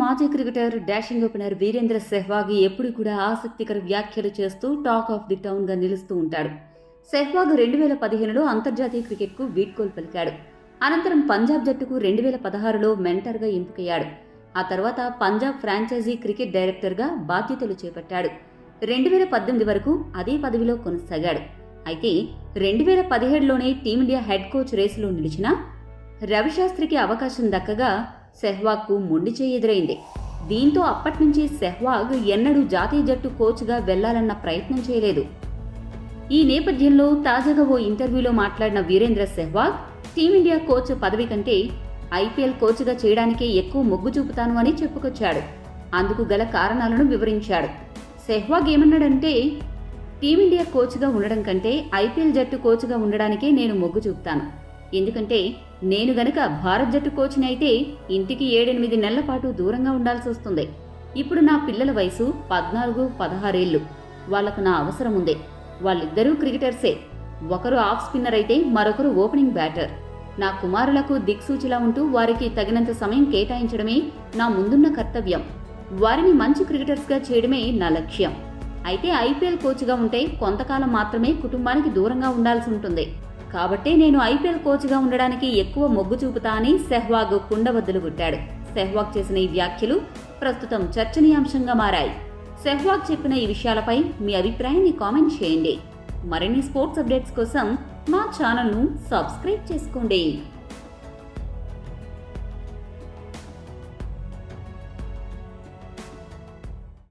మాజీ cricketer dashing opener Virender Sehwag ఎప్పుడు కూడా ఆసక్తికర వ్యాఖ్యలు చేస్తూ టాక్ ఆఫ్ ది టౌన్ గా నిలుస్తూ ఉంటాడు. సెహ్వాగ్ 2015లో అంతర్జాతీయ క్రికెట్కు వీడ్కోలు పలికాడు. అనంతరం పంజాబ్ జట్టుకు 2016లో మెంటర్గా ఎంపికయ్యాడు. ఆ తర్వాత పంజాబ్ ఫ్రాంచైజీ క్రికెట్ డైరెక్టర్గా బాధ్యతలు చేపట్టాడు. 2018 వరకు అదే పదవిలో కొనసాగాడు. అయితే 2017లోనే టీమిండియా హెడ్ కోచ్ రేసులో నిలిచినా రవిశాస్త్రికి అవకాశం దక్కగా సెహ్వాగ్కు మొండి చేయి ఎదురైంది. దీంతో అప్పట్నుంచి సెహ్వాగ్ ఎన్నడూ జాతీయ జట్టు కోచ్గా వెళ్లాలన్న ప్రయత్నం చేయలేదు. ఈ నేపథ్యంలో తాజాగా ఓ ఇంటర్వ్యూలో మాట్లాడిన వీరేంద్ర సెహ్వాగ్ టీమిండియా కోచ్ పదవి కంటే ఐపీఎల్ కోచ్గా చేయడానికే ఎక్కువ మొగ్గు చూపుతాను అని చెప్పుకొచ్చాడు. అందుకు గల కారణాలను వివరించాడు. సెహ్వాగ్ ఏమన్నాడంటే, టీమిండియా కోచ్గా ఉండడం కంటే ఐపీఎల్ జట్టు కోచ్గా ఉండడానికే నేను మొగ్గు చూపుతాను. ఎందుకంటే నేను గనక భారత్ జట్టు కోచ్ని అయితే ఇంటికి 7-8 నెలల పాటు దూరంగా ఉండాల్సి వస్తుంది. ఇప్పుడు నా పిల్లల వయసు 14-16 ఏళ్లు. వాళ్లకు నా అవసరం ఉంది. వాళ్ళిద్దరూ క్రికెటర్సే. ఒకరు ఆఫ్ స్పిన్నర్ అయితే మరొకరు ఓపెనింగ్ బ్యాటర్. నా కుమారులకు దిక్సూచిలా ఉంటూ వారికి తగినంత సమయం కేటాయించడమే నా ముందున్న కర్తవ్యం. వారిని మంచి క్రికెటర్స్గా చేయడమే నా లక్ష్యం. అయితే ఐపీఎల్ కోచ్గా ఉంటే కొంతకాలం మాత్రమే కుటుంబానికి దూరంగా ఉండాల్సి ఉంటుంది. కాబట్టే నేను ఐపీఎల్ కోచ్గా ఉండడానికి ఎక్కువ మొగ్గు చూపుతా అని సెహ్వాగ్ కుండబద్దలు కొట్టాడు. సెహ్వాగ్ చేసిన ఈ వ్యాఖ్యలు ప్రస్తుతం చర్చనీయాంశంగా మారాయి. సెహ్వాగ్ చెప్పిన ఈ విషయాలపై మీ అభిప్రాయాన్ని కామెంట్ చేయండి. మరిన్ని స్పోర్ట్స్ అప్డేట్స్ కోసం మా ఛానల్ను సబ్స్క్రైబ్ చేసుకోండి.